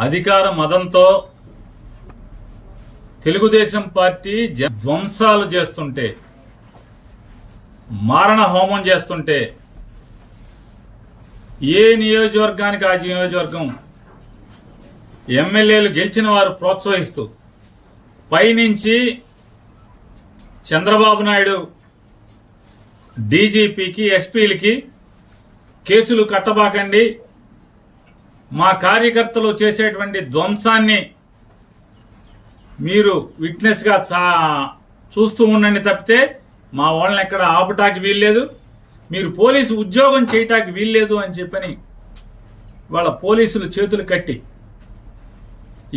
అధికార మదంతో తెలుగుదేశం పార్టీ ధ్వంసాలు చేస్తుంటే, మారణ హోమం చేస్తుంటే ఏ నియోజకవర్గానికి ఆ నియోజకవర్గం ఎమ్మెల్యేలు గెలిచిన వారు ప్రోత్సహిస్తూ పైనుంచి చంద్రబాబు నాయుడు డీజీపీకి, ఎస్పీలకి కేసులు కట్టబాకండి, మా కార్యకర్తలు చేసేటువంటి ధ్వంసాన్ని మీరు విట్నెస్ గా చూస్తూ ఉండండి తప్పితే మా వాళ్ళని ఎక్కడ ఆపటానికి వీల్లేదు, మీరు పోలీసు ఉద్యోగం చేయటానికి వీల్లేదు అని చెప్పని వాళ్ళ పోలీసులు చేతులు కట్టి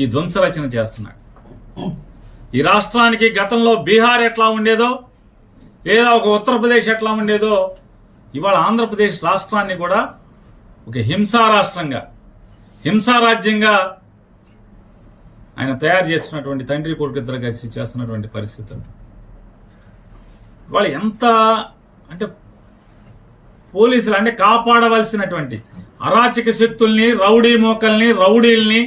ఈ ధ్వంస రచన చేస్తున్నాడు. ఈ రాష్ట్రానికి గతంలో బీహార్ ఎట్లా ఉండేదో, లేదా ఒక ఉత్తరప్రదేశ్ ఎట్లా ఉండేదో, ఇవాళ ఆంధ్రప్రదేశ్ రాష్ట్రాన్ని కూడా ఒక హింసా రాష్ట్రంగా, హింసా రాజ్యంగా ఆయన తయారు చేస్తున్నటువంటి తండ్రి కొడుకు ఇద్దరు కలిసి చేస్తున్నటువంటి పరిస్థితులు వాళ్ళు ఎంత అంటే పోలీసులు అంటే కాపాడవలసినటువంటి అరాచక శక్తుల్ని, రౌడీ మోకల్ని, రౌడీల్ని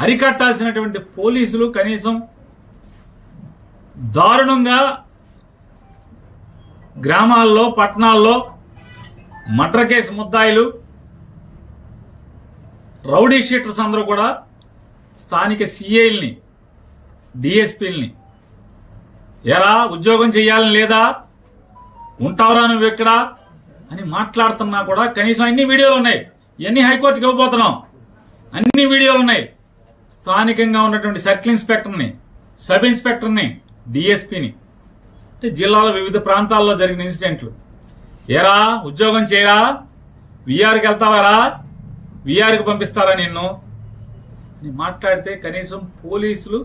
అరికట్టాల్సినటువంటి పోలీసులు కనీసం దారుణంగా గ్రామాల్లో, పట్టణాల్లో మర్డర్ కేసు ముద్దాయిలు, రౌడీ షీటర్స్ అందరూ కూడా స్థానిక సిఐల్ని, డిఎస్పీల్ని ఎరా ఉద్యోగం చేయాలని లేదా, ఉంటావరా నువ్వు ఎక్కడ అని మాట్లాడుతున్నా కూడా కనీసం అన్ని వీడియోలు ఉన్నాయి. ఇవన్నీ హైకోర్టుకి ఇవ్వబోతున్నాం. అన్ని వీడియోలు ఉన్నాయి. స్థానికంగా ఉన్నటువంటి సర్కిల్ ఇన్స్పెక్టర్ని, సబ్ ఇన్స్పెక్టర్ని, డిఎస్పీని, అంటే జిల్లాలో వివిధ ప్రాంతాల్లో జరిగిన ఇన్సిడెంట్లు, ఏరా ఉద్యోగం చేయరా, విఆర్కి వెళ్తావారా, విఆర్కి పంపిస్తారా నిన్ను అని మాట్లాడితే కనీసం పోలీసులు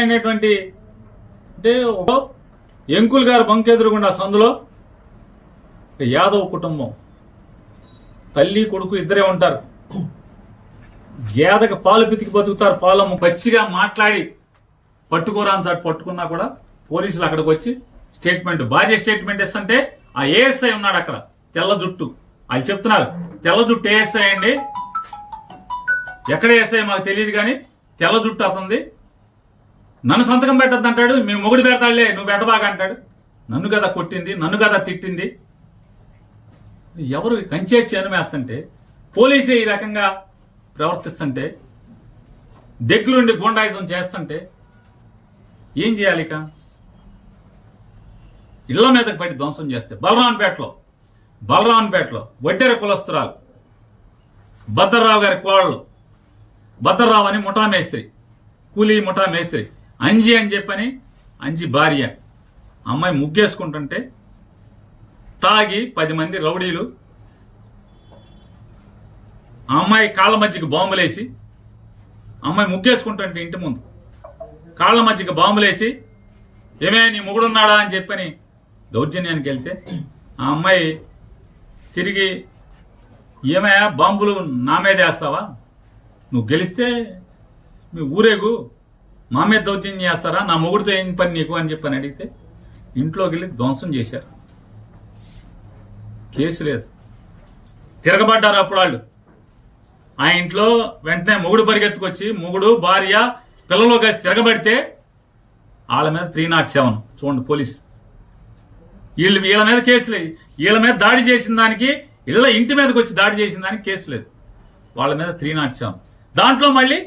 అయినటువంటి అంటే ఎంకుల్ గారు బంకెదురుగుండా సందులో యాదవ్ కుటుంబం తల్లి కొడుకు ఇద్దరే ఉంటారు. గేదకు పాలు పితికి బతుకుతారు, పాలమ్మ పచ్చిగా మాట్లాడి పట్టుకోరాని చాటు పట్టుకున్నా కూడా పోలీసులు అక్కడికి వచ్చి స్టేట్మెంట్, భార్య స్టేట్మెంట్ ఇస్తుంటే ఆ ఏఎస్ఐ ఉన్నాడు అక్కడ, తెల్ల జుట్టు, వాళ్ళు చెప్తున్నారు తెల్ల జుట్టు ఏఎస్ఐ అండి, ఎక్కడ ఏఎస్ఐ మాకు తెలియదు కానీ తెల్ల జుట్టు అతంది, నన్ను సంతకం పెట్టద్దు అంటాడు, మేము మొగుడు పెడతాడులే నువ్వు పెట్టబాగా అంటాడు. నన్ను కదా కొట్టింది, నన్ను కదా తిట్టింది. ఎవరు కంచేర్చి అనుమేస్తుంటే, పోలీసే ఈ రకంగా ప్రవర్తిస్తుంటే, దగ్గరుండి గూండాయిజం చేస్తుంటే ఏం చేయాలి? ఇక ఇళ్ల మీదకి పట్టి ధ్వంసం చేస్తే బలరాన్పేటలో వడ్డెర కులస్తురాలు భద్రరావు గారి కోడలు, భద్రరావు అని ముఠా మేస్త్రి, కూలీ ముఠా మేస్త్రి అంజి అని చెప్పని, అంజి భార్య అమ్మాయి ముగ్గేసుకుంటుంటే తాగి 10 మంది రౌడీలు ఆ అమ్మాయి కాళ్ళ మధ్యకి బాంబులేసి, అమ్మాయి ముగ్గేసుకుంటుంటే ఇంటి ముందు కాళ్ళ మధ్యకి బాంబులేసి ఏమే నీ మొగుడున్నాడా అని చెప్పని దౌర్జన్యానికి వెళ్తే ఆ అమ్మాయి తిరిగి ఏమయ్యా బాంబులు నా మీద వేస్తావా, నువ్వు గెలిస్తే మీ ఊరేగు, మా మీద దౌర్జన్యం చేస్తారా, నా మొగుడితో ఏం పని నీకు అని చెప్పని అడిగితే ఇంట్లోకి వెళ్ళి ధ్వంసం చేశారు. కేసు లేదు, తిరగబడ్డారు అప్పుడు వాళ్ళు. ఆ ఇంట్లో వెంటనే మొగుడు పరిగెత్తుకొచ్చి, మొగుడు భార్య పిల్లలు కలిసి తిరగబడితే వాళ్ళ మీద 307 చూడండి పోలీసు, వీళ్ళ మీద కేసు లేదు. వీళ్ళ మీద దాడి చేసిన దానికి, ఇంటి మీదకి వచ్చి దాడి చేసిన దానికి కేసు లేదు, వాళ్ళ మీద 307. దాంట్లో మళ్ళీ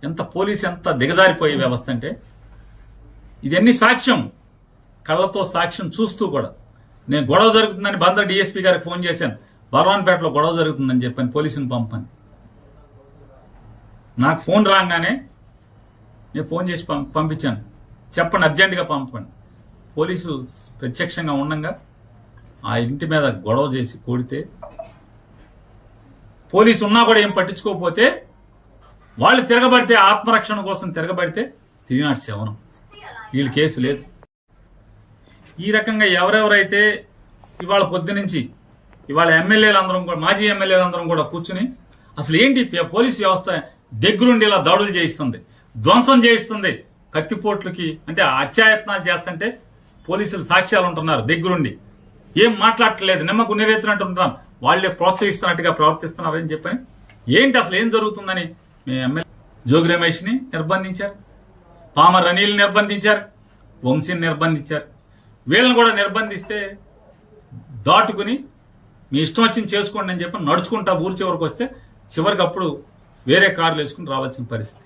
ఎంత పోలీసు ఎంత దిగజారిపోయే వ్యవస్థ అంటే, ఇదన్నీ సాక్ష్యం, కళ్ళతో సాక్ష్యం చూస్తూ కూడా. నేను గొడవ జరుగుతుందని బందర్ డిఎస్పీ గారికి ఫోన్ చేశాను, బలరాన్పేటలో గొడవ జరుగుతుందని చెప్పాను, పోలీసుని పంపని. నాకు ఫోన్ రాగానే నేను ఫోన్ చేసి పంపించాను, చెప్పండి అర్జెంటుగా పంపండి. పోలీసు ప్రత్యక్షంగా ఉండగా ఆ ఇంటి మీద గొడవ చేసి కొడితే, పోలీసు ఉన్నా కూడా ఏం పట్టించుకోకపోతే, వాళ్ళు తిరగబడితే ఆత్మరక్షణ కోసం తిరగబడితే 307, వీళ్ళు కేసు లేదు. ఈ రకంగా ఎవరెవరైతే ఇవాళ పొద్దునుంచి ఇవాళ ఎమ్మెల్యేలందరం కూడా, మాజీ ఎమ్మెల్యేలందరం కూడా కూర్చుని అసలు ఏంటి పోలీసు వ్యవస్థ దగ్గరుండి ఇలా దాడులు చేయిస్తుంది, ధ్వంసం చేయిస్తుంది, కత్తిపోట్లకి అంటే అత్యాయత్నాలు చేస్తుంటే పోలీసులు సాక్ష్యాలు ఉంటున్నారు దగ్గరుండి, ఏం మాట్లాడట్లేదు, నిమ్మకు నీరెత్తినట్టు ఉంటున్నారు, వాళ్లే ప్రోత్సహిస్తున్నట్టుగా ప్రవర్తిస్తున్నారని చెప్పని ఏంటి అసలు ఏం జరుగుతుందని మీ ఎమ్మెల్యే జోగి రమేష్ని నిర్బంధించారు, పామర్ అనిల్ని నిర్బంధించారు, వంశీని నిర్బంధించారు. వీళ్ళని కూడా నిర్బంధిస్తే దాటుకుని మీ ఇష్టం వచ్చింది చేసుకోండి అని చెప్పి నడుచుకుంటా ఊరి చివరికి వస్తే చివరికి అప్పుడు వేరే కార్లు వేసుకుని రావాల్సిన పరిస్థితి.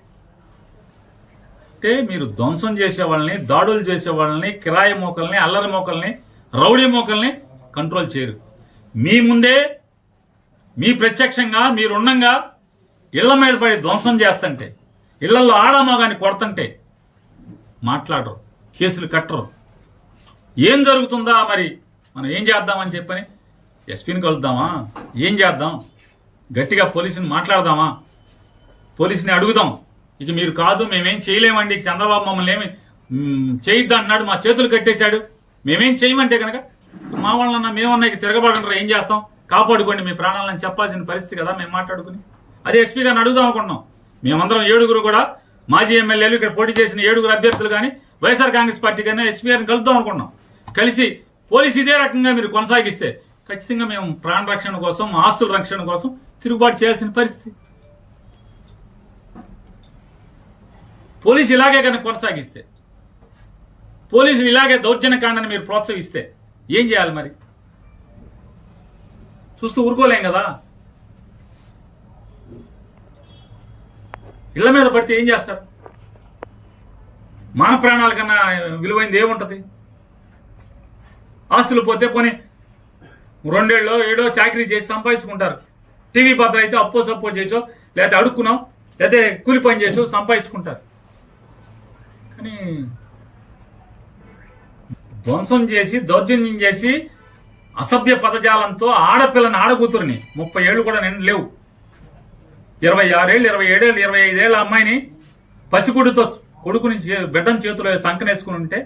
అంటే మీరు ధ్వంసం చేసే వాళ్ళని, దాడులు చేసే వాళ్ళని, కిరాయి మోకల్ని, అల్లరి మోకల్ని, రౌడీ మోకల్ని కంట్రోల్ చేయరు. మీ ముందే మీ ప్రత్యక్షంగా మీరున్నంగా ఇళ్ల మీద పడి ధ్వంసం చేస్తుంటే, ఇళ్లలో ఆడామగాని కొడుతుంటే మాట్లాడరు, కేసులు కట్టరు. ఏం జరుగుతుందా మరి మనం ఏం చేద్దామని చెప్పని ఎస్పీని కలుద్దామా, ఏం చేద్దాం, గట్టిగా పోలీసుని మాట్లాడదామా, పోలీసుని అడుగుదాం. ఇక మీరు కాదు మేమేం చేయలేమండి, చంద్రబాబు మమ్మల్ని ఏమి చేయొద్దు అంటున్నాడు, మా చేతులు కట్టేశాడు, మేమేం చేయమంటే కనుక మా వాళ్ళన్నా మేమన్నా ఇక తిరగబడరా, ఏం చేస్తాం, కాపాడుకోండి మీ ప్రాణాలను చెప్పాల్సిన పరిస్థితి కదా మేము మాట్లాడుకుని. అదే ఎస్పీ గారిని అడుగుదాం అనుకుంటున్నాం. మేమందరం 7 కూడా మాజీ ఎమ్మెల్యేలు, ఇక్కడ పోటీ చేసిన 7 అభ్యర్థులు కానీ వైఎస్ఆర్ కాంగ్రెస్ పార్టీ కానీ ఎస్పీ గారిని కలుద్దాం అనుకున్నాం. కలిసి పోలీసు ఇదే రకంగా మీరు కొనసాగిస్తే ఖచ్చితంగా మేము ప్రాణ రక్షణ కోసం, ఆస్తుల రక్షణ కోసం తిరుగుబాటు చేయాల్సిన పరిస్థితి. పోలీసు ఇలాగే కనుక కొనసాగిస్తే, పోలీసులు ఇలాగే దౌర్జన్యకాండని మీరు ప్రోత్సహిస్తే ఏం చేయాలి మరి? చూస్తూ ఊరుకోలేం కదా. ఇళ్ల మీద పడితే ఏం చేస్తారు? మాన ప్రాణాల కన్నా విలువైంది ఏముంటది? ఆస్తులు పోతే పోనీ 2 ఏళ్ళో 7 చాకరీ చేసి సంపాదించుకుంటారు. టీవీ పాత్ర అయితే అప్పో సప్పో చేసో, లేకపోతే అడుక్కున్నాం, లేకపోతే కూలి పని చేసో సంపాదించుకుంటారు. కానీ ధ్వంసం చేసి, దౌర్జన్యం చేసి, అసభ్య పదజాలంతో ఆడపిల్లని, ఆడకూతురిని 30 ఏళ్ళు కూడా నిండు లేవు, 26 ఏళ్ళు, 27 ఏళ్ళు, 25 ఏళ్ళ అమ్మాయిని పసిగుడితో కొడుకుని బిడ్డను చేతిలో సంకనేసుకుని ఉంటే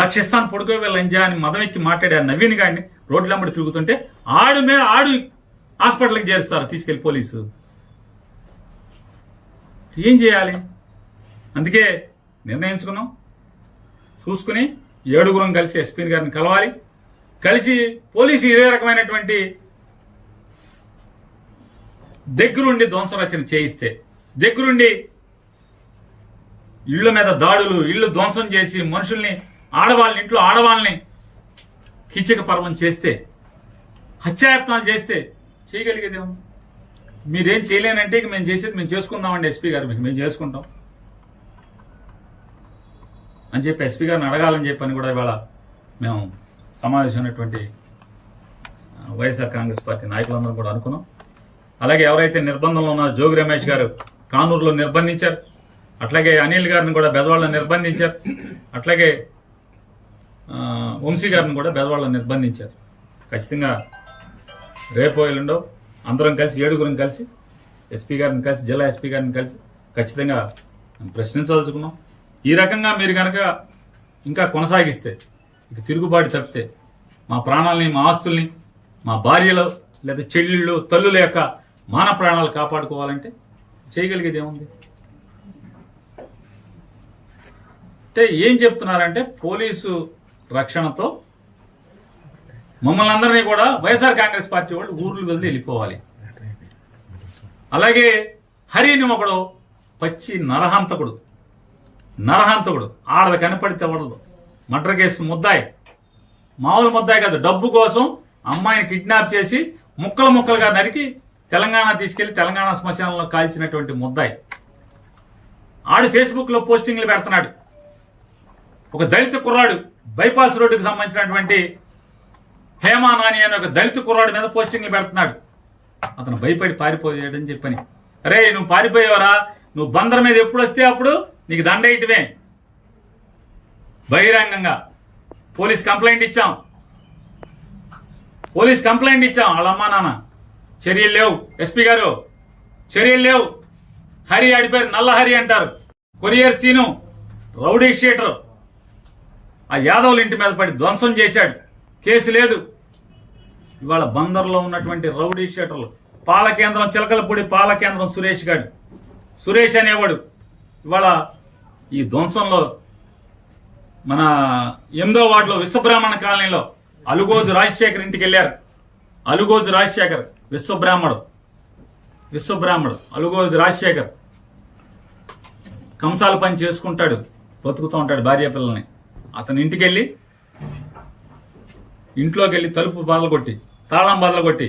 లక్షిస్తాను పొడుకో వీళ్ళ ఎంజా అని మదం ఎక్కి మాట్లాడారు నవీన్ గారిని రోడ్లమ్మడి తిరుగుతుంటే ఆడు హాస్పిటల్కి చేరుస్తారు తీసుకెళ్లి పోలీసు. ఏం చేయాలి? అందుకే నిర్ణయించుకున్నాం, చూసుకుని 7 కలిసి ఎస్పీ గారిని కలవాలి. కలిసి పోలీసు ఇదే రకమైనటువంటి దగ్గరుండి ధ్వంస రచన చేయిస్తే, దగ్గరుండి ఇళ్ల మీద దాడులు, ఇళ్లు ధ్వంసం చేసి మనుషుల్ని, ఆడవాళ్ళని, ఇంట్లో ఆడవాళ్ళని కిచక పర్వం చేస్తే, హత్యాయత్నాలు చేస్తే చేయగలిగేదేమో. మీరేం చేయలేనంటే ఇక మేము చేసేది మేము చేసుకుందామండి ఎస్పీ గారు, మీకు మేము చేసుకుంటాం అని చెప్పి ఎస్పీ గారిని అడగాలని చెప్పని కూడా ఇవాళ మేము సమావేశమైనటువంటి వైఎస్ఆర్ కాంగ్రెస్ పార్టీ నాయకులందరం కూడా అనుకున్నాం. అలాగే ఎవరైతే నిర్బంధంలో ఉన్నారో జోగి రమేష్ గారు కానూరులో నిర్బంధించారు, అట్లాగే అనిల్ గారిని కూడా బెదవాళ్ళలో నిర్బంధించారు, అట్లాగే వంశీ గారిని కూడా బెదవాళ్ళలో నిర్బంధించారు. ఖచ్చితంగా రేపో ఎల్లుండో అందరం కలిసి 7 కలిసి ఎస్పీ గారిని కలిసి, జిల్లా ఎస్పీ గారిని కలిసి ఖచ్చితంగా ప్రశ్నించదలుచుకున్నాం. ఈ రకంగా మీరు కనుక ఇంకా కొనసాగిస్తే, ఇక తిరుగుబాటు తప్పితే మా ప్రాణాలని, మా ఆస్తుల్ని, మా భార్యలు లేదా చెల్లెళ్ళు, తల్లుల యొక్క మాన ప్రాణాలు కాపాడుకోవాలంటే చేయగలిగేది ఏముంది? అంటే ఏం చెప్తున్నారంటే పోలీసు రక్షణతో మమ్మల్ని అందరినీ కూడా వైఎస్ఆర్ కాంగ్రెస్ పార్టీ వాళ్ళు ఊర్లు వదిలి వెళ్ళిపోవాలి. అలాగే హరిని ఒకడు పచ్చి నరహంతకుడు, ఆడది కనపడితే వడదు, మర్డర్ కేసు ముద్దాయి, మామూలు ముద్దాయి కాదు, డబ్బు కోసం అమ్మాయిని కిడ్నాప్ చేసి ముక్కలుగా నరికి తెలంగాణ తీసుకెళ్లి తెలంగాణ శ్మశానంలో కాల్చినటువంటి ముద్దాయి. ఆడు ఫేస్బుక్ లో పోస్టింగ్లు పెడుతున్నాడు. ఒక దళిత కుర్రాడు, బైపాస్ రోడ్డుకు సంబంధించినటువంటి హేమా నాని అనే ఒక దళిత కుర్రాడు మీద పోస్టింగ్లు పెడుతున్నాడు. అతను భయపడి పారిపోయాడని చెప్పని, అరే నువ్వు పారిపోయేవరా, నువ్వు బందర్ మీద ఎప్పుడు వస్తే అప్పుడు నీకు దండేయటమే. బహిరంగంగా పోలీస్ కంప్లైంట్ ఇచ్చాం, వాళ్ళ అమ్మా నాన్న చర్యలు లేవు. ఎస్పీ గారు చర్యలు లేవు. హరి ఆడిపోయారు, నల్ల హరి అంటారు, కొరియర్ సీను, రౌడీ షీటర్, ఆ యాదవుల ఇంటి మీద పడి ధ్వంసం చేశాడు, కేసు లేదు. ఇవాళ బందర్లో ఉన్నటువంటి రౌడీ షీటర్లు, పాలకేంద్రం, చిలకలపూడి పాలకేంద్రం సురేష్ అనేవాడు ఇవాళ ఈ ధ్వంసంలో మన 8వ వార్డులో విశ్వబ్రాహ్మణ కాలనీలో అలుగోజు రాజశేఖర్ ఇంటికి వెళ్ళారు. అలుగోజు రాజశేఖర్ విశ్వబ్రాహ్మడు అలుగోజు రాజశేఖర్ కంసాల పని చేసుకుంటాడు, బతుకుతూ ఉంటాడు భార్య పిల్లల్ని. అతని ఇంట్లోకి వెళ్ళి తలుపు బదలగొట్టి తాళం బదలగొట్టి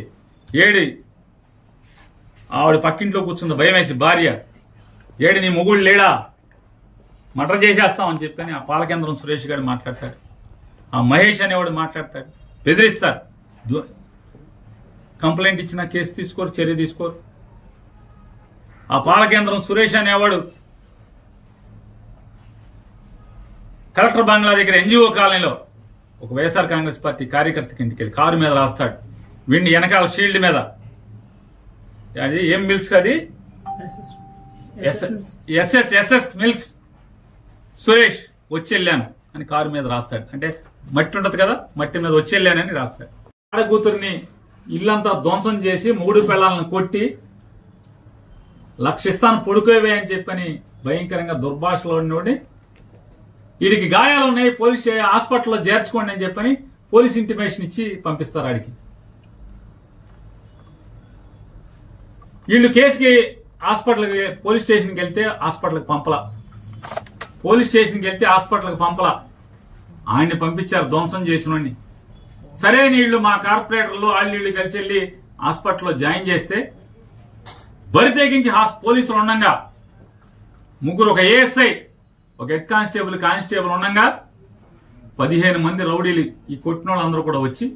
ఆవిడ పక్కింట్లో కూర్చుంది భయం వేసి భార్య, నీ మొగుడు లేడా, మర్డర్ చేసేస్తామని చెప్పని ఆ పాలకేంద్రం సురేష్ గారు మాట్లాడతాడు. ఆ మహేష్ అనేవాడు మాట్లాడతాడు, బెదిరిస్తారు. కంప్లైంట్ ఇచ్చినా కేసు తీసుకోరు, చర్య తీసుకోరు. ఆ పాలకేంద్రం సురేష్ అనేవాడు కలెక్టర్ బంగ్లా దగ్గర ఎన్జిఓ కాలనీలో ఒక వైఎస్ఆర్ కాంగ్రెస్ పార్టీ కార్యకర్తకి ఇంటికి వెళ్ళి కారు మీద రాస్తాడు. వీడిని వెనకాల షీల్డ్ మీద అది ఏం మిల్క్స్, అది ఎస్ఎస్ మిల్క్స్ సురేష్ వచ్చెళ్ళాను అని కారు మీద రాస్తాడు. అంటే మట్టి ఉంటది కదా, మట్టి మీద వచ్చెళ్ళానని రాస్తాడు. ఆడకూతుర్ని ఇల్లంతా ధ్వంసం చేసి మూడు పిల్లలను కొట్టి లక్షిస్తాను పొడుకోవే అని చెప్పని భయంకరంగా దుర్భాషలో ఉన్నోడిని, వీడికి గాయాలు ఉన్నాయి పోలీస్ హాస్పిటల్లో చేర్చుకోండి అని చెప్పని పోలీస్ ఇంటిమేషన్ ఇచ్చి పంపిస్తారు. ఆడికి వీళ్ళు కేసుకి హాస్పిటల్కి పోలీస్ స్టేషన్కి వెళ్తే హాస్పిటల్కి పంపలా, ఆయన్ని పంపించారు ధ్వంసం చేసినోడిని. సరే నీళ్లు మా కార్పొరేటర్లు వాళ్ళు కలిసి వెళ్ళి హాస్పిటల్లో జాయిన్ చేస్తే బరి తెగించి పోలీసులు ఉండగా ముగ్గురు, ఒక ఏఎస్ఐ, ఒక హెడ్ కానిస్టేబుల్ ఉండగా 15 మంది రౌడీలు ఈ కొట్టిన వాళ్ళందరూ కూడా వచ్చి,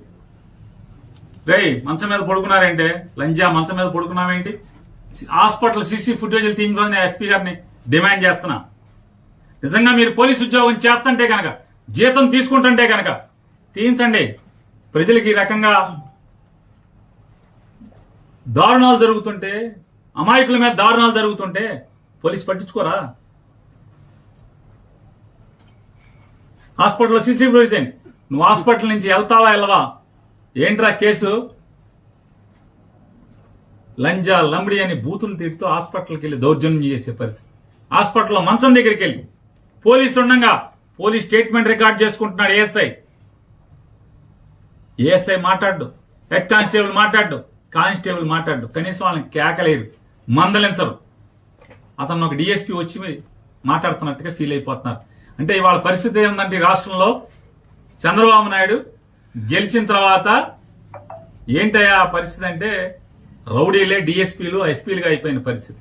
రేయ్ మంచం మీద పడుకున్నారేంటే, లంజా మంచం మీద పడుకున్నావేంటి, హాస్పిటల్ సీసీ ఫుటేజీలు తీయించుకోవాలని ఎస్పీ గారిని డిమాండ్ చేస్తున్నా. నిజంగా మీరు పోలీసు ఉద్యోగం చేస్తుంటే కనుక, జీతం తీసుకుంటుంటే కనుక తీయించండి. ప్రజలకు ఈ రకంగా దారుణాలు జరుగుతుంటే, అమాయకుల మీద దారుణాలు జరుగుతుంటే పోలీసు పట్టించుకోరా? హాస్పిటల్లో సీసీ ఫుటేజ్, నువ్వు హాస్పిటల్ నుంచి వెళ్తావా వెళ్ళవా, ఏంట్రా కేసు, లంజా లంబడి అని బూతులు తిడుతూ హాస్పిటల్కి వెళ్ళి దౌర్జన్యం చేసే పరిస్థితి. హాస్పిటల్లో మంచం దగ్గరికి వెళ్ళి పోలీసు ఉండగా పోలీస్ స్టేట్మెంట్ రికార్డ్ చేసుకుంటున్నాడు ఏఎస్ఐ మాట్లాడు, హెడ్ కానిస్టేబుల్ మాట్లాడు, కనీసం వాళ్ళని కేకలేరు, మందలించరు. అతను ఒక డిఎస్పీ వచ్చి మాట్లాడుతున్నట్టుగా ఫీల్ అయిపోతున్నారు. అంటే ఇవాళ పరిస్థితి ఏంటంటే రాష్ట్రంలో చంద్రబాబు నాయుడు గెలిచిన తర్వాత ఏంటయ్యా పరిస్థితి అంటే రౌడీలే డిఎస్పీలు ఎస్పీలుగా అయిపోయిన పరిస్థితి.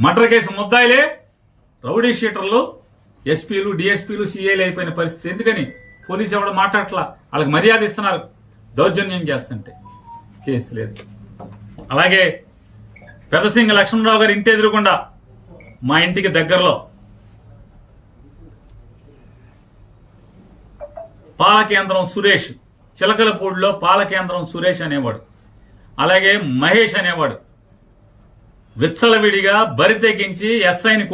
మర్డర్ కేసు ముద్దాయిలే రౌడీ షీటర్లు ఎస్పీలు డిఎస్పీలు సిఐలు అయిపోయిన పరిస్థితి. ఎందుకని పోలీసు ఎవరు మాట్లాడట్లా, వాళ్ళకి మర్యాద ఇస్తున్నారు, దౌర్జన్యం చేస్తుంటే కేసు లేదు. అలాగే పెదసింగ లక్ష్మణరావు గారి ఇంటి ఎదురుకుండా మా ఇంటికి దగ్గరలో పాలకేంద్రం సురేష్, చిలకలపూడిలో పాలకేంద్రం సురేష్ అనేవాడు, అలాగే మహేష్ అనేవాడు విచ్చలవిడిగా బరి తెగించి ఎస్ఐని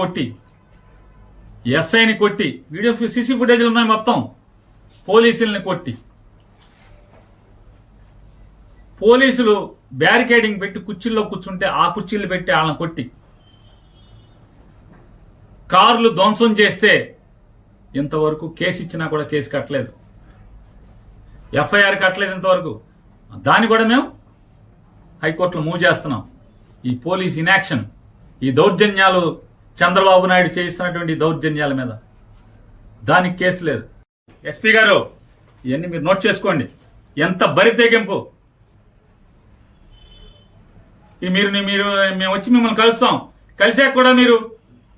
కొట్టి వీడియో సీసీ ఫుటేజ్లు ఉన్నాయి మొత్తం, పోలీసుల్ని కొట్టి, పోలీసులు బ్యారికేడింగ్ పెట్టి కుర్చీల్లో కూర్చుంటే ఆ కుర్చీలు పెట్టి వాళ్ళని కొట్టి, కార్లు ధ్వంసం చేస్తే ఇంతవరకు కేసు ఇచ్చినా కూడా కేసు కట్టలేదు, ఎఫ్ఐఆర్ కట్టలేదు ఇంతవరకు. దాన్ని కూడా మేము హైకోర్టులో మూవ్ చేస్తున్నాం. ఈ పోలీస్ ఇన్యాక్షన్, ఈ దౌర్జన్యాలు, చంద్రబాబు నాయుడు చేయిస్తున్నటువంటి దౌర్జన్యాల మీద దానికి కేసు లేదు. ఎస్పీ గారు ఇవన్నీ మీరు నోట్ చేసుకోండి. ఎంత బరి తెగింపు. మీరు మేము వచ్చి మిమ్మల్ని కలుస్తాం, కలిసాక కూడా మీరు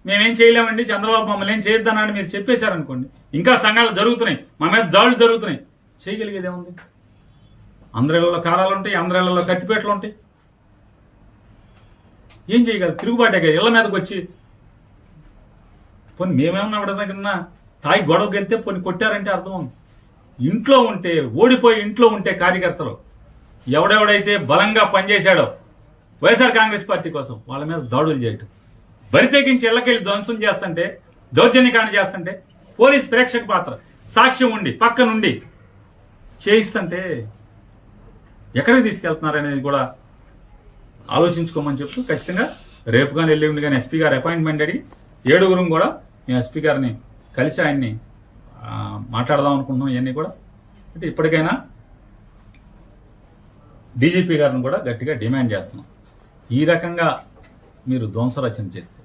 మేమేం చేయలేమండి, చంద్రబాబు మమ్మల్ని ఏం చేయొద్దన్నాడు మీరు చెప్పేశారనుకోండి, ఇంకా సంఘాలు జరుగుతున్నాయి, మా మీద దాడులు జరుగుతున్నాయి, చేయగలిగేది ఏముంది? అందరిళ్లలో కారాలు ఉంటాయి, అందరిళ్లలో కత్తిపేటలు ఉంటాయి, ఏం చేయగలరు? తిరుగుబాటే కదా ఇళ్ల మీదకి వచ్చి. పోనీ మేమేమన్నా దగ్గర తాయి గొడవకి వెళ్తే పోనీ కొట్టారంటే అర్థం ఉంది. ఇంట్లో ఉంటే, ఓడిపోయి ఇంట్లో ఉంటే కార్యకర్తలు ఎవడెవడైతే బలంగా పనిచేశాడో వైఎస్ఆర్ కాంగ్రెస్ పార్టీ కోసం వాళ్ళ మీద దాడులు చేయటం, బరి తెగించి ఇళ్లకెళ్ళి ధ్వంసం చేస్తుంటే, దౌర్జన్యకాండ చేస్తుంటే, పోలీస్ ప్రేక్షక పాత్ర, సాక్ష్యం ఉండి పక్క నుండి చేయిస్తుంటే ఎక్కడికి తీసుకెళ్తున్నారనేది కూడా ఆలోచించుకోమని చెప్తూ ఖచ్చితంగా రేపు కానీ ఎల్లుండి కానీ ఎస్పీ గారు అపాయింట్మెంట్ అడిగి 7 కూడా మేము ఎస్పీ గారిని కలిసి ఆయన్ని మాట్లాడదాం అనుకుంటున్నాం. ఇవన్నీ కూడా అంటే ఇప్పటికైనా డీజీపీ గారిని కూడా గట్టిగా డిమాండ్ చేస్తున్నాం. ఈ రకంగా మీరు ధ్వంసరచన చేస్తే,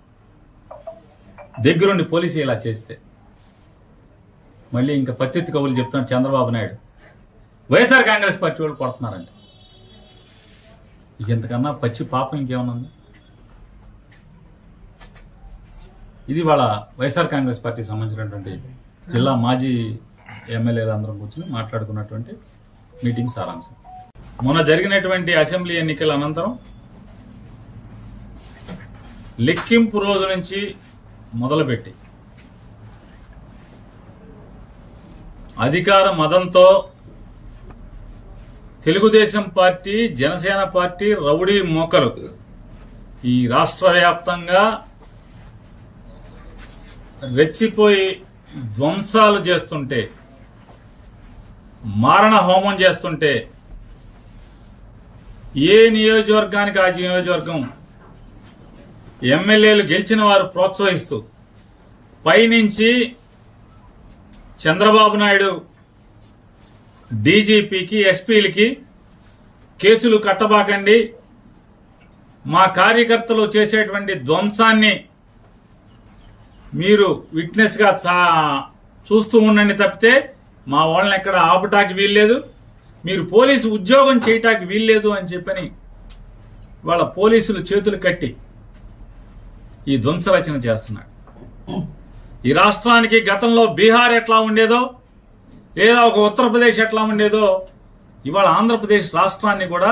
దగ్గరుండి పోలీసు ఇలా చేస్తే, మళ్ళీ ఇంకా పత్తిత్తి కవులు చెప్తున్నాడు చంద్రబాబు నాయుడు, వైఎస్ఆర్ కాంగ్రెస్ పార్టీ వాళ్ళు కొడుతున్నారంట. ఇంతకన్నా పచ్చి పాపం ఇంకేమన్నా ఉంది? ఇది వాళ్ళ వైఎస్ఆర్ కాంగ్రెస్ పార్టీకి సంబంధించినటువంటి జిల్లా మాజీ ఎమ్మెల్యేలు అందరం కూర్చొని మాట్లాడుకున్నటువంటి మీటింగ్ సారాంశం. మొన్న జరిగినటువంటి అసెంబ్లీ ఎన్నికల అనంతరం లెక్కింపు రోజు నుంచి మొదలుపెట్టి అధికార మదంతో Telugu Desam party, Janasena party rowdy మోకలు ఈ రాష్ట్ర వ్యాప్తంగా రెచ్చిపోయి ధ్వంసాలు చేస్తుంటే, మారణ హోమం చేస్తుంటే, ఏ నియోజకవర్గానికి ఆ నియోజకవర్గం ఎమ్మెల్యేలు గెలిచిన వారు ప్రోత్సహిస్తూ పైనుంచి చంద్రబాబు నాయుడు డీజీపీకి, ఎస్పీలకి కేసులు కట్టబాకండి, మా కార్యకర్తలు చేసేటువంటి ధ్వంసాన్ని మీరు విట్నెస్ గా చూస్తూ ఉండండి తప్పితే మా వాళ్ళని ఎక్కడ ఆపటానికి వీల్లేదు, మీరు పోలీసు ఉద్యోగం చేయటానికి వీల్లేదు అని చెప్పని వాళ్ళ పోలీసులు చేతులు కట్టి ఈ ధ్వంసరచన చేస్తున్నాడు. ఈ రాష్ట్రానికి గతంలో బీహార్ ఎట్లా ఉండేదో, లేదా ఒక ఉత్తరప్రదేశ్ ఎట్లా ఉండేదో, ఇవాళ ఆంధ్రప్రదేశ్ రాష్ట్రాన్ని కూడా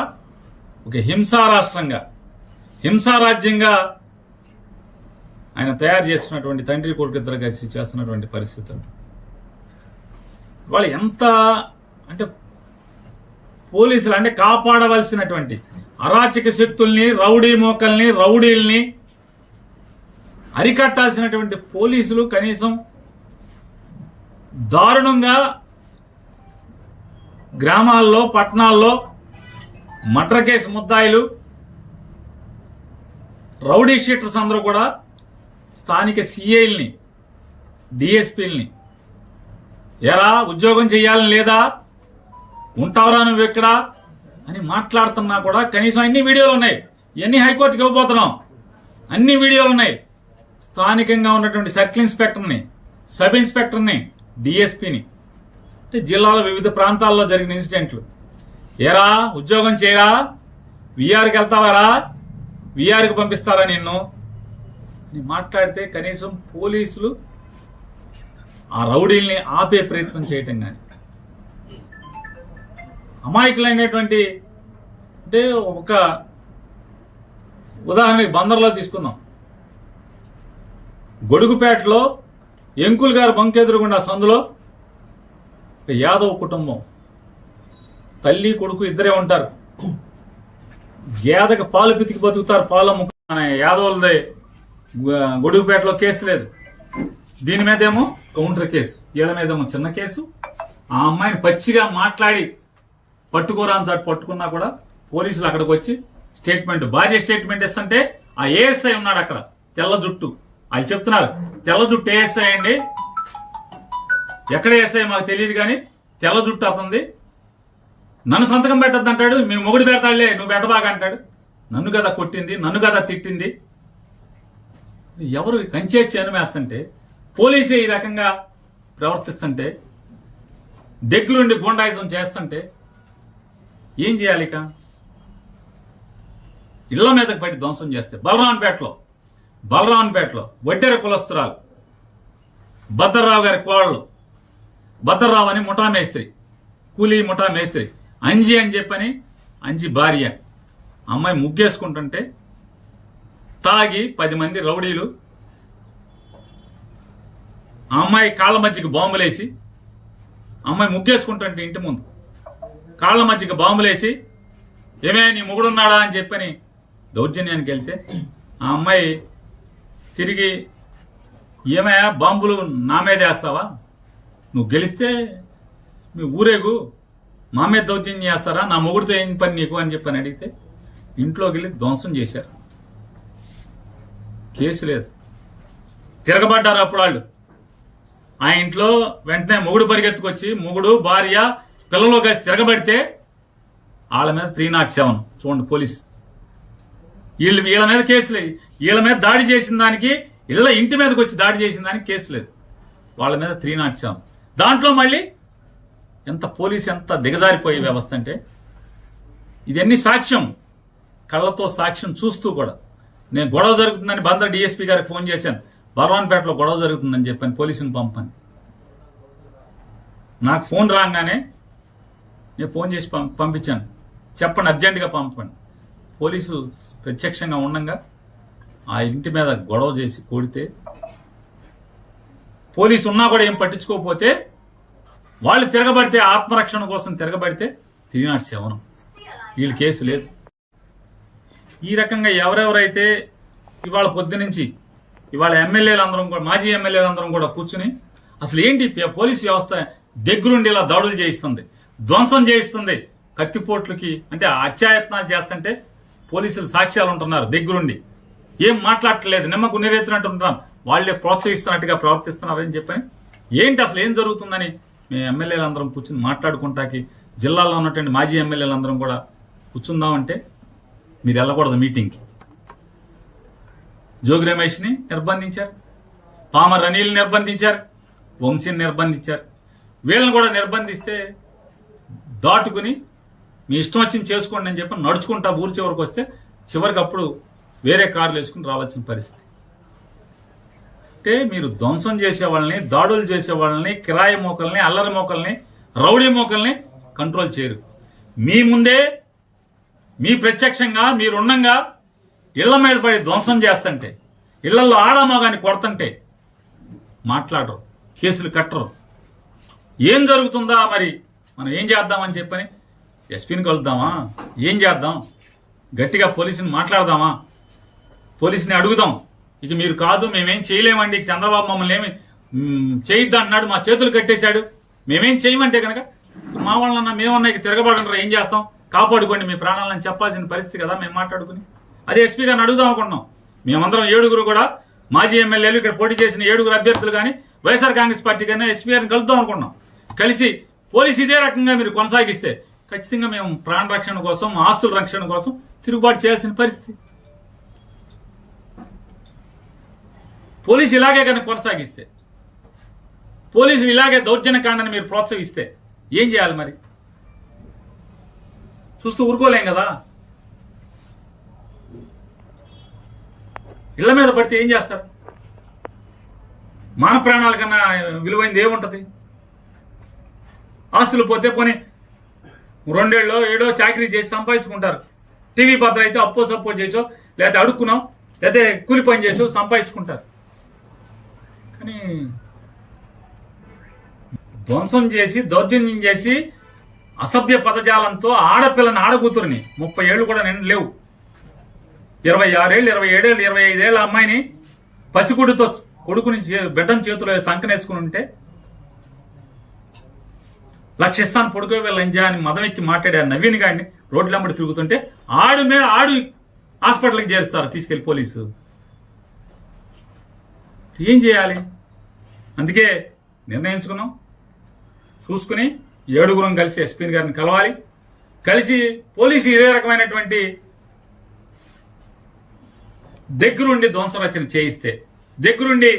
ఒక హింసా రాష్ట్రంగా, హింసా రాజ్యంగా ఆయన తయారు చేస్తున్నటువంటి తండ్రి కొడుకు ఇద్దరు కలిసి చేస్తున్నటువంటి పరిస్థితులు వాళ్ళు ఎంత అంటే పోలీసులు అంటే కాపాడవలసినటువంటి అరాచక శక్తుల్ని, రౌడీ మోకల్ని, రౌడీల్ని అరికట్టాల్సినటువంటి పోలీసులు కనీసం దారుణంగా గ్రామాల్లో, పట్టణాల్లో మర్డర్ కేసు ముద్దాయిలు, రౌడీ షీటర్స్ అందరూ కూడా స్థానిక సిఐల్ని, డిఎస్పీల్ని ఎరా ఉద్యోగం చేయాలని లేదా, ఉంటావరా నువ్వు ఎక్కడా అని మాట్లాడుతున్నా కూడా కనీసం అన్ని వీడియోలు ఉన్నాయి. ఇవన్నీ హైకోర్టుకి ఇవ్వబోతున్నాం. అన్ని వీడియోలు ఉన్నాయి. స్థానికంగా ఉన్నటువంటి సర్కిల్ ఇన్స్పెక్టర్ని, సబ్ ఇన్స్పెక్టర్ని, డిఎస్పీని, అంటే జిల్లాలో వివిధ ప్రాంతాల్లో జరిగిన ఇన్సిడెంట్లు, ఏరా ఉద్యోగం చేయరా, విఆర్కి వెళ్తావారా, విఆర్కి పంపిస్తారా నిన్ను అని మాట్లాడితే కనీసం పోలీసులు ఆ రౌడీల్ని ఆపే ప్రయత్నం చేయటం కానీ, అమాయకులైనటువంటి అంటే ఒక ఉదాహరణకి బందర్లో తీసుకుందాం. గొడుగుపేటలో ఎంకుల్ గారు బంకెదురుగుండా సందులో యాదవ్ కుటుంబం, తల్లి కొడుకు ఇద్దరే ఉంటారు. గేదకి పాలు పితికి బతుకుతారు, పాలు అమ్ముకున్న యాదవులదే గొడుగుపేటలో కేసు లేదు. దీని మీదేమో కౌంటర్ కేసు, వీళ్ళ మీదేమో చిన్న కేసు. ఆ అమ్మాయిని పచ్చిగా మాట్లాడి పట్టుకోరాని చాటు పట్టుకున్నా కూడా పోలీసులు అక్కడికి వచ్చి స్టేట్మెంట్, భార్య స్టేట్మెంట్ ఇస్తుంటే ఆ ఏఎస్ఐ ఉన్నాడు అక్కడ, తెల్ల జుట్టు, వాళ్ళు చెప్తున్నారు తెల్ల జుట్టు ఏఎస్ఐ అండి, ఎక్కడ ఏఎస్ఐ మాకు తెలియదు కానీ తెల్ల జుట్టు అతంది, నన్ను సంతకం పెట్టద్దు అంటాడు, మేము మొగుడు పెడతాడులే నువ్వు పెట్టబాగా అంటాడు. నన్ను కదా కొట్టింది, నన్ను కదా తిట్టింది. ఎవరు కంచేర్చి అనుమేస్తుంటే, పోలీసే ఈ రకంగా ప్రవర్తిస్తుంటే, దగ్గరుండి గూండాయిజం చేస్తుంటే ఏం చేయాలి? ఇక ఇళ్ల మీదకి పట్టి ధ్వంసం చేస్తే బలరాన్పేటలో వడ్డెర కులస్తురాలు భద్రరావు గారి కోడలు, భద్రరావు అని ముఠా మేస్త్రి, కూలీ ముఠా మేస్త్రి, అంజి అని చెప్పని అంజి భార్య, అమ్మాయి ముగ్గేసుకుంటుంటే తాగి 10 మంది రౌడీలు ఆ అమ్మాయి కాళ్ల మధ్యకి బాంబులేసి, అమ్మాయి ముగ్గేసుకుంటుంటే ఇంటి ముందు కాళ్ల మధ్యకి బాంబులేసి ఏమే నీ మొగుడున్నాడా అని చెప్పని దౌర్జన్యానికి వెళ్తే ఆ అమ్మాయి తిరిగి ఏమయ్యా బాంబులు నా మీద వేస్తావా, నువ్వు గెలిస్తే మీ ఊరేగు, మా మీద దౌర్జన్యం చేస్తారా, నా మొగుడితో ఏం పని నీకు అని చెప్పని అడిగితే ఇంట్లోకి వెళ్ళి ధ్వంసం చేశారు. కేసు లేదు, తిరగబడ్డారు అప్పుడు వాళ్ళు. ఆ ఇంట్లో వెంటనే మొగుడు పరిగెత్తుకొచ్చి, మొగుడు భార్య పిల్లలు కలిసి తిరగబడితే వాళ్ళ మీద 307 చూడండి పోలీస్. వీళ్ళ మీద కేసు లేదు. వీళ్ళ మీద దాడి చేసిన దానికి, ఇంటి మీదకి వచ్చి దాడి చేసిన దానికి కేసు లేదు. వాళ్ళ మీద 307. దాంట్లో మళ్ళీ పోలీసు ఎంత దిగజారిపోయే వ్యవస్థ అంటే, ఇదన్నీ సాక్ష్యం, కళ్ళతో సాక్ష్యం చూస్తూ కూడా. నేను గొడవ జరుగుతుందని బందర్ డిఎస్పీ గారికి ఫోన్ చేశాను. బలవాన్పేటలో గొడవ జరుగుతుందని చెప్పాను, పోలీసుని పంపని. నాకు ఫోన్ రాగానే నేను ఫోన్ చేసి పంపించాను, చెప్పండి అర్జెంటుగా పంపండి. పోలీసు ప్రత్యక్షంగా ఉండగా ఆ ఇంటి మీద గొడవ చేసి కొడితే, పోలీసు ఉన్నా కూడా ఏం పట్టించుకోకపోతే, వాళ్ళు తిరగబడితే, ఆత్మరక్షణ కోసం తిరగబడితే 307. వీళ్ళు కేసు లేదు. ఈ రకంగా ఎవరెవరైతే ఇవాళ పొద్దునుంచి ఇవాళ ఎమ్మెల్యేలందరం కూడా, మాజీ ఎమ్మెల్యేలందరం కూడా కూర్చుని అసలు ఏంటి పోలీసు వ్యవస్థ దగ్గరుండి ఇలా దాడులు చేయిస్తుంది, ధ్వంసం చేయిస్తుంది, కత్తిపోట్లకి అంటే అత్యాయత్నాలు చేస్తుంటే పోలీసులు సాక్ష్యాలు ఉంటున్నారు, దగ్గరుండి ఏం మాట్లాడట్లేదు, నిమ్మకు నీరెత్తినట్టు ఉంటున్నారు, వాళ్లే ప్రోత్సహిస్తున్నట్టుగా ప్రవర్తిస్తున్నారని చెప్పని, ఏంటి అసలు ఏం జరుగుతుందని మేము ఎమ్మెల్యేలందరం కూర్చుని మాట్లాడుకుంటాకి, జిల్లాలో ఉన్నటువంటి మాజీ ఎమ్మెల్యేలందరం కూడా కూర్చుందామంటే మీరు వెళ్ళకూడదు మీటింగ్కి. జోగి రమేష్ని నిర్బంధించారు, పామర్ అనిల్ని నిర్బంధించారు, వంశీని నిర్బంధించారు. వీళ్ళని కూడా నిర్బంధిస్తే దాటుకుని మీ ఇష్టం వచ్చింది చేసుకోండి అని చెప్పి నడుచుకుంటా ఊరి చివరికి వస్తే, చివరికి అప్పుడు వేరే కార్లు వేసుకుని రావాల్సిన పరిస్థితి. అంటే మీరు ధ్వంసం చేసే వాళ్ళని, దాడులు చేసే వాళ్ళని, కిరాయి మోకల్ని, అల్లరి మోకల్ని, రౌడీ మోకల్ని కంట్రోల్ చేయరు. మీ ముందే మీ ప్రత్యక్షంగా మీరుండంగా ఇళ్ల మీద పడి ధ్వంసం చేస్తుంటే, ఇళ్లలో ఆడామోగాన్ని కొడుతుంటే మాట్లాడరు, కేసులు కట్టరు. ఏం జరుగుతుందా మరి, మనం ఏం చేద్దామని చెప్పని ఎస్పీని కలుద్దామా, ఏం చేద్దాం, గట్టిగా పోలీసుని మాట్లాడదామా, పోలీసుని అడుగుదాం, ఇక మీరు కాదు మేమేం చేయలేమండి, చంద్రబాబు మమ్మల్ని ఏమి చేయొద్దు అంటున్నాడు, మా చేతులు కట్టేశాడు, మేమేం చేయమంటే కనుక మా వాళ్ళన్నా మేమన్నా ఇక తిరగబడంటారా, ఏం చేస్తాం, కాపాడుకోండి మీ ప్రాణాలను చెప్పాల్సిన పరిస్థితి కదా మేము మాట్లాడుకుని. అదే ఎస్పీ గారిని అడుగుదాం అనుకున్నాం. మేమందరం 7 కూడా మాజీ ఎమ్మెల్యేలు, ఇక్కడ పోటీ చేసిన 7 అభ్యర్థులు కానీ వైఎస్ఆర్ కాంగ్రెస్ పార్టీ కానీ ఎస్పీ గారిని కలుద్దాం అనుకున్నాం. కలిసి పోలీసు ఇదే రకంగా మీరు కొనసాగిస్తే ఖచ్చితంగా మేము ప్రాణ రక్షణ కోసం, ఆస్తుల రక్షణ కోసం తిరుగుబాటు చేయాల్సిన పరిస్థితి. పోలీసు ఇలాగే కనుక కొనసాగిస్తే, పోలీసులు ఇలాగే దౌర్జన్యకాండని మీరు ప్రోత్సహిస్తే ఏం చేయాలి మరి? చూస్తూ ఊరుకోలేం కదా. ఇళ్ల మీద పడితే ఏం చేస్తారు? మాన ప్రాణాల కన్నా విలువైంది ఏముంటది? ఆస్తులు పోతే పోనీ 2 ఏళ్ళో 7 చాకరీ చేసి సంపాదించుకుంటారు. టీవీ భద్ర అయితే అప్పో సప్పో చేసో, లేకపోతే అడుక్కున్నాం, లేకపోతే కూలి పని చేసో సంపాదించుకుంటారు. కానీ ధ్వంసం చేసి, దౌర్జన్యం చేసి, అసభ్య పదజాలంతో ఆడపిల్లని, ఆడకూతురిని 30 ఏళ్లు కూడా నిండు లేవు, 26 ఏళ్ళు, 27 ఏళ్ళు, 25 ఏళ్ల అమ్మాయిని పసిగుడితో కొడుకుని బిడ్డను చేతిలో సంకనేసుకుని ఉంటే, లక్షిస్తాను పొడుకో వీళ్ళ ఎంజా అని మదమెక్కి మాట్లాడారు నవీన్ గారిని రోడ్లమ్మడి తిరుగుతుంటే, ఆడు హాస్పిటల్కి చేరుస్తారు తీసుకెళ్లి పోలీసు. ఏం చేయాలి? అందుకే నిర్ణయించుకున్నాం, చూసుకుని 7 కలిసి ఎస్పీ గారిని కలవాలి. కలిసి పోలీసు ఇదే రకమైనటువంటి దగ్గరుండి ధ్వంస రచన చేయిస్తే, దగ్గరుండి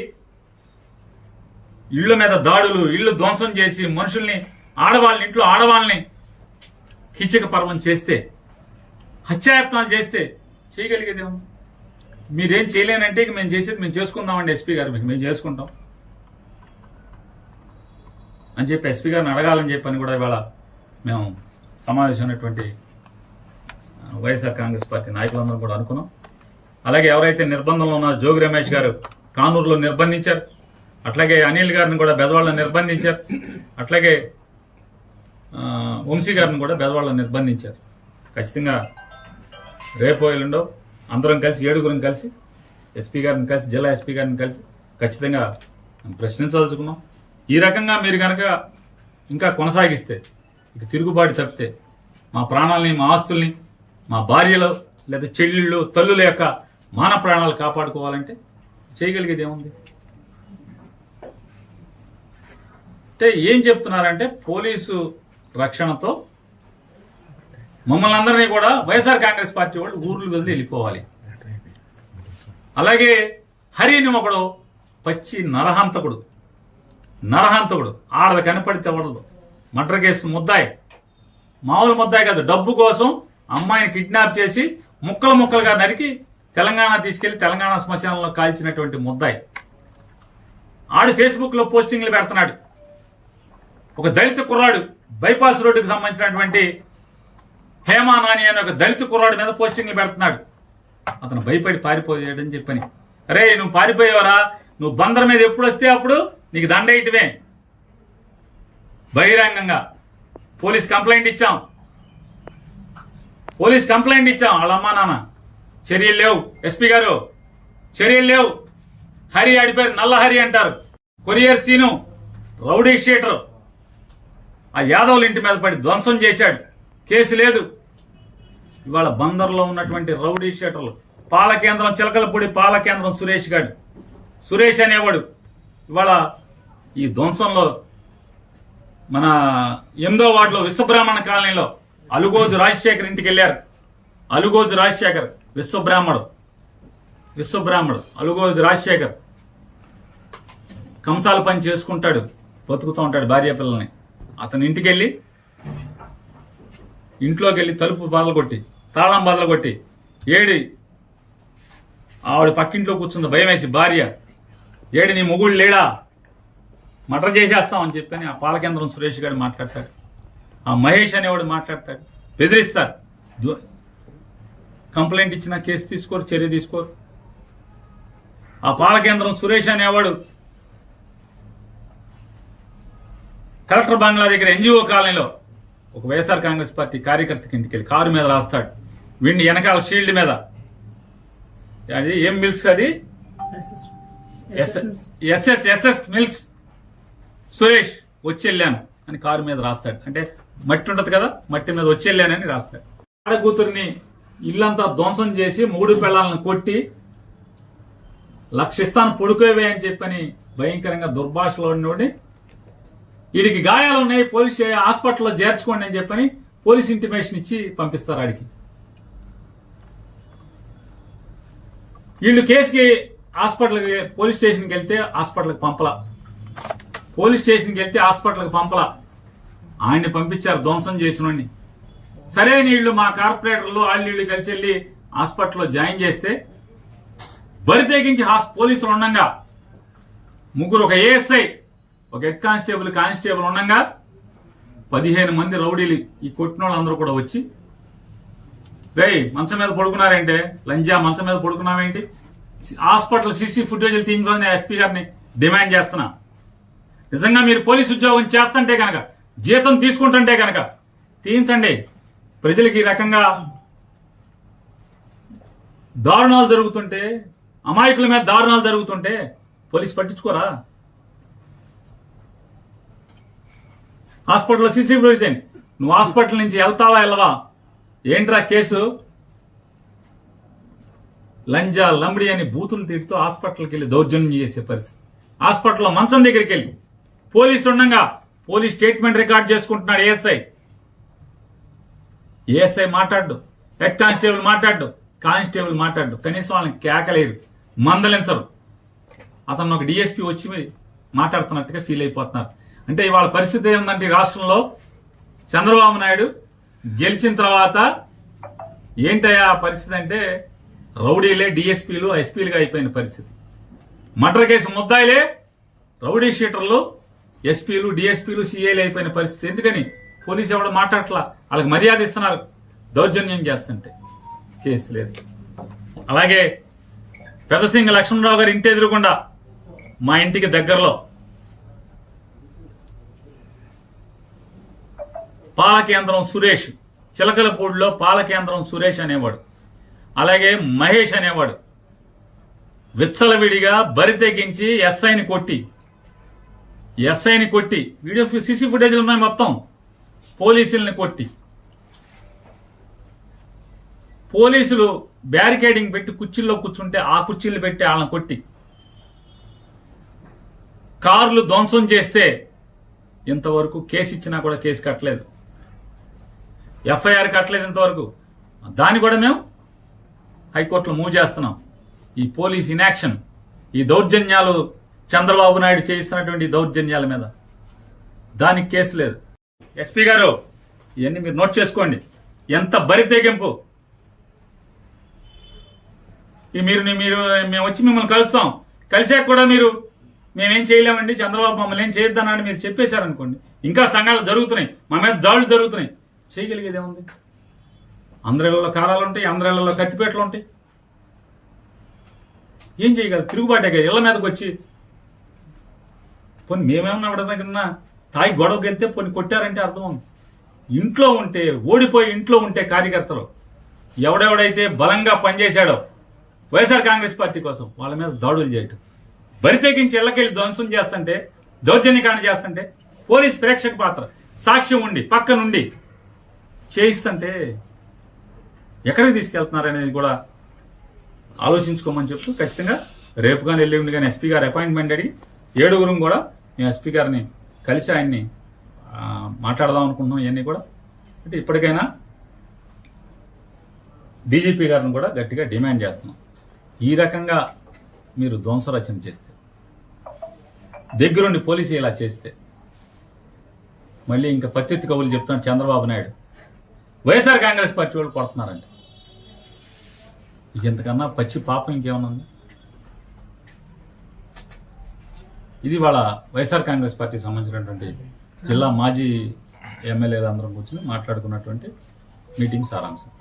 ఇళ్ల మీద దాడులు, ఇళ్లు ధ్వంసం చేసి మనుషుల్ని, ఆడవాళ్ళని, ఇంట్లో ఆడవాళ్ళని కిచక పర్వం చేస్తే, హత్యాయత్నాలు చేస్తే చేయగలిగేదేమో. మీరేం చేయలేనంటే ఇక మేము చేసేది మేము చేసుకుందామండి ఎస్పీ గారు, మేము చేసుకుంటాం అని చెప్పి ఎస్పీ గారిని అడగాలని చెప్పని కూడా ఇవాళ మేము సమావేశమైనటువంటి వైఎస్ఆర్ కాంగ్రెస్ పార్టీ నాయకులందరం కూడా అనుకున్నాం. అలాగే ఎవరైతే నిర్బంధంలో ఉన్నారో జోగి రమేష్ గారు కానూరులో నిర్బంధించారు, అట్లాగే అనిల్ గారిని కూడా బెదవాళ్ళలో నిర్బంధించారు, అట్లాగే వంశీ గారిని కూడా బెదవాళ్ళలో నిర్బంధించారు. ఖచ్చితంగా రేపో ఎల్లుండో అందరం కలిసి 7 కలిసి ఎస్పీ గారిని కలిసి, జిల్లా ఎస్పీ గారిని కలిసి ఖచ్చితంగా ప్రశ్నించదలుచుకున్నాం. ఈ రకంగా మీరు కనుక ఇంకా కొనసాగిస్తే, ఇక తిరుగుబాటు తప్పితే, మా ప్రాణాలని, మా ఆస్తుల్ని, మా భార్యలు లేదా చెల్లెళ్ళు, తల్లుల యొక్క మాన ప్రాణాలు కాపాడుకోవాలంటే చేయగలిగేది ఏముంది? అంటే ఏం చెప్తున్నారంటే పోలీసు రక్షణతో మమ్మల్ని అందరినీ కూడా వైఎస్ఆర్ కాంగ్రెస్ పార్టీ వాళ్ళు ఊర్లు వదిలి వెళ్ళిపోవాలి. అలాగే హరి అని ఒకడు పచ్చి నరహంతకుడు, ఆడది కనపడితే వడదు, మర్డర్ కేసు ముద్దాయి, మామూలు ముద్దాయి కాదు, డబ్బు కోసం అమ్మాయిని కిడ్నాప్ చేసి ముక్కలుగా నరికి తెలంగాణ తీసుకెళ్లి తెలంగాణ శ్మశానంలో కాల్చినటువంటి ముద్దాయి. ఆడు ఫేస్బుక్ లో పోస్టింగ్లు పెడుతున్నాడు. ఒక దళిత కుర్రాడు బైపాస్ రోడ్డుకు సంబంధించినటువంటి హేమా నాని అనే ఒక దళిత కుర్రాడు మీద పోస్టింగ్లు పెడుతున్నాడు. అతను భయపడి పారిపోయాడని చెప్పని, అరే నువ్వు పారిపోయేవరా, నువ్వు బందర్ మీద ఎప్పుడు వస్తే అప్పుడు నీకు దండేయటమే. బహిరంగంగా పోలీస్ కంప్లైంట్ ఇచ్చాం, వాళ్ళ అమ్మా నాన్న చర్యలు లేవు. ఎస్పీ గారు చర్యలు లేవు. హరి ఆడిపోయారు, నల్ల హరి అంటారు, కొరియర్ సీను రౌడీ షీటర్ ఆ యాదవుల ఇంటి మీద పడి ధ్వంసం చేశాడు, కేసు లేదు. ఇవాళ బందర్లో ఉన్నటువంటి రౌడీ షీటర్లు, పాలకేంద్రం చిలకలపూడి పాలకేంద్రం సురేష్ అనేవాడు ఇవాళ ఈ ధ్వంసంలో మన 8వ వార్డులో విశ్వబ్రాహ్మణ కాలనీలో అలుగోజు రాజశేఖర్ ఇంటికి వెళ్ళారు. అలుగోజు రాజశేఖర్ విశ్వబ్రాహ్మడు అలుగోజు రాజశేఖర్ కంసాల పని చేసుకుంటాడు, బతుకుతూ ఉంటాడు భార్య పిల్లల్ని. అతని ఇంట్లోకి వెళ్ళి తలుపు బదలగొట్టి తాళం బదలగొట్టి ఆవిడ పక్కింట్లో కూర్చుంది భయం వేసి భార్య, నీ మొగుడు లేడా, మర్డర్ చేసేస్తామని చెప్పని ఆ పాలకేంద్రం సురేష్ గారు మాట్లాడతాడు, ఆ మహేష్ అనేవాడు మాట్లాడతాడు, బెదిరిస్తారు. కంప్లైంట్ ఇచ్చిన కేసు తీసుకోరు, చర్య తీసుకోరు. ఆ పాలకేంద్రం సురేష్ అనేవాడు కలెక్టర్ బంగ్లా దగ్గర ఎన్జిఓ కాలనీలో ఒక వైఎస్ఆర్ కాంగ్రెస్ పార్టీ కార్యకర్తకి ఇంటికి వెళ్ళి కారు మీద రాస్తాడు, విండి వెనకాల షీల్డ్ మీద, అది ఏం మిల్క్స్, అది ఎస్ఎస్ మిల్క్స్ సురేష్ వచ్చి వెళ్ళాను అని కారు మీద రాస్తాడు. అంటే మట్టి ఉంటది కదా, మట్టి మీద వచ్చి వెళ్ళానని రాస్తాడు. ఆడ కూతురిని ఇల్లంతా ధ్వంసం చేసి 3 పిల్లలను కొట్టి లక్షిస్తాను పొడుకోవే అని చెప్పని భయంకరంగా దుర్భాషలో ఉన్నోడి, వీడికి గాయాలు ఉన్నాయి, పోలీస్ హాస్పిటల్లో చేర్చుకోండి అని చెప్పని పోలీస్ ఇంటిమేషన్ ఇచ్చి పంపిస్తారు. ఆడికి వీళ్ళు కేసుకి హాస్పిటల్కి పోలీస్ స్టేషన్కి వెళ్తే హాస్పిటల్కి పంపలా, ఆయన్ని పంపించారు ధ్వంసం చేసినోడిని. సరే నీళ్లు మా కార్పొరేటర్లు వాళ్ళు కలిసి వెళ్ళి హాస్పిటల్లో జాయిన్ చేస్తే బరి తెగించి పోలీసులు ఉండగా ముగ్గురు, ఒక ఏఎస్ఐ, ఒక హెడ్ కానిస్టేబుల్ ఉండగా 15 మంది రౌడీలు ఈ కొట్టిన వాళ్ళందరూ కూడా వచ్చి, రేయ్ మంచం మీద పడుకున్నారేంటే, లంజా మంచం మీద పడుకున్నావేంటి, హాస్పిటల్ సీసీ ఫుటేజీలు తీయించుకొని ఎస్పీ గారిని డిమాండ్ చేస్తున్నా. నిజంగా మీరు పోలీసు ఉద్యోగం చేస్తుంటే కనుక, జీతం తీసుకుంటుంటే కనుక తీయించండి. ప్రజలకు ఈ రకంగా దారుణాలు జరుగుతుంటే, అమాయకుల మీద దారుణాలు జరుగుతుంటే పోలీసు పట్టించుకోరా? హాస్పిటల్లో సీసీ ఫుటేజ్, నువ్వు హాస్పిటల్ నుంచి వెళ్తావా వెళ్ళవా, ఏంట్రా కేసు, లంజా లంబడి అని బూతులు తిడుతూ హాస్పిటల్కి వెళ్ళి దౌర్జన్యం చేసే పరిస్థితి. హాస్పిటల్లో మంచం దగ్గరికి వెళ్ళి పోలీసు ఉండగా పోలీస్ స్టేట్మెంట్ రికార్డ్ చేసుకుంటున్నాడు ఏఎస్ఐ మాట్లాడు, హెడ్ కానిస్టేబుల్ మాట్లాడు, కనీసం వాళ్ళని కేకలేరు, మందలించరు. అతను ఒక డిఎస్పీ వచ్చి మాట్లాడుతున్నట్టుగా ఫీల్ అయిపోతున్నారు. అంటే ఇవాళ పరిస్థితి ఏముందంటే ఈ రాష్ట్రంలో చంద్రబాబు నాయుడు గెలిచిన తర్వాత ఏంటయ్యా పరిస్థితి అంటే రౌడీలే డిఎస్పీలు ఎస్పీలుగా అయిపోయిన పరిస్థితి. మర్డర్ కేసు ముద్దాయిలే రౌడీ షీటర్లు ఎస్పీలు డిఎస్పీలు సీఏలు అయిపోయిన పరిస్థితి. ఎందుకని పోలీసు ఎవరు మాట్లాడట్లా, వాళ్ళకి మర్యాద ఇస్తున్నారు, దౌర్జన్యం చేస్తుంటే కేసు లేదు. అలాగే పెదసింగ లక్ష్మణరావు గారి ఇంటి ఎదురుకుండా మా ఇంటికి దగ్గరలో పాలకేంద్రం సురేష్, చిలకలపూడిలో పాలకేంద్రం సురేష్ అనేవాడు, అలాగే మహేష్ అనేవాడు విచ్చలవిడిగా బరి తెగించి ఎస్ఐని కొట్టి వీడియో సీసీ ఫుటేజ్లు ఉన్నాయి మొత్తం, పోలీసుల్ని కొట్టి, పోలీసులు బ్యారికేడింగ్ పెట్టి కుర్చీల్లో కూర్చుంటే ఆ కుర్చీలు పెట్టి వాళ్ళని కొట్టి, కార్లు ధ్వంసం చేస్తే ఇంతవరకు కేసు ఇచ్చినా కూడా కేసు కట్టలేదు. ఎఫ్ఐఆర్ కట్టలేదు ఇంతవరకు. దాన్ని కూడా మేము హైకోర్టులో మూవ్ చేస్తున్నాం. ఈ పోలీస్ ఇన్యాక్షన్, ఈ దౌర్జన్యాలు, చంద్రబాబు నాయుడు చేయిస్తున్నటువంటి దౌర్జన్యాల మీద దానికి కేసు లేదు. ఎస్పీ గారు ఇవన్నీ మీరు నోట్ చేసుకోండి. ఎంత బరి తెగింపు. మీరు మేము వచ్చి మిమ్మల్ని కలుస్తాం, కలిసాక కూడా మీరు మేమేం చేయలేమండి, చంద్రబాబు మమ్మల్ని ఏం చేయొద్దన్నాడు మీరు చెప్పేశారనుకోండి, ఇంకా సంఘాలు జరుగుతున్నాయి, మా మీద దాడులు జరుగుతున్నాయి, చేయగలిగేది ఏముంది? అందరిళ్లలో కారాలు ఉంటాయి, అందరిళ్లలో కత్తిపేటలు ఉంటాయి, ఏం చేయగలరు? తిరుగుబాటే కదా ఇళ్ల మీదకి వచ్చి. పోనీ మేమేమన్నా ఎవడన్నా తాయి గొడవకి వెళ్తే పోనీ కొట్టారంటే అర్థం ఉంది. ఇంట్లో ఉంటే, ఓడిపోయి ఇంట్లో ఉంటే కార్యకర్తలు ఎవడెవడైతే బలంగా పనిచేశాడో వైఎస్ఆర్ కాంగ్రెస్ పార్టీ కోసం వాళ్ళ మీద దాడులు చేయటం, బరితెగించి ఇళ్లకెళ్ళి ధ్వంసం చేస్తుంటే, దౌర్జన్యకాండ చేస్తుంటే, పోలీస్ ప్రేక్షక పాత్ర సాక్ష్యం ఉండి పక్క నుండి చేయిస్తుంటే ఎక్కడికి తీసుకెళ్తున్నారు అనేది కూడా ఆలోచించుకోమని చెప్తూ ఖచ్చితంగా రేపు కానీ ఎల్లుండి కానీ ఎస్పీ గారు అపాయింట్మెంట్ అడిగి 7 కూడా మేము ఎస్పీ గారిని కలిసి ఆయన్ని మాట్లాడదాం అనుకుంటున్నాం. ఇవన్నీ కూడా అంటే ఇప్పటికైనా డీజీపీ గారిని కూడా గట్టిగా డిమాండ్ చేస్తున్నాం. ఈ రకంగా మీరు ధ్వంసరచన చేస్తే, దగ్గరుండి పోలీసు ఇలా చేస్తే, మళ్ళీ ఇంకా పత్తిత్తి కబుర్లు చెప్తున్నాడు చంద్రబాబు నాయుడు, వైఎస్ఆర్ కాంగ్రెస్ పార్టీ వాళ్ళు కొడుతున్నారంట. ఇంతకన్నా పచ్చి పాపం ఇంకేమన్నా ఉంది? ఇది వాళ్ళ వైఎస్ఆర్ కాంగ్రెస్ పార్టీకి సంబంధించినటువంటి జిల్లా మాజీ ఎమ్మెల్యేలు అందరం కూర్చొని మాట్లాడుకున్నటువంటి మీటింగ్ సారాంశం.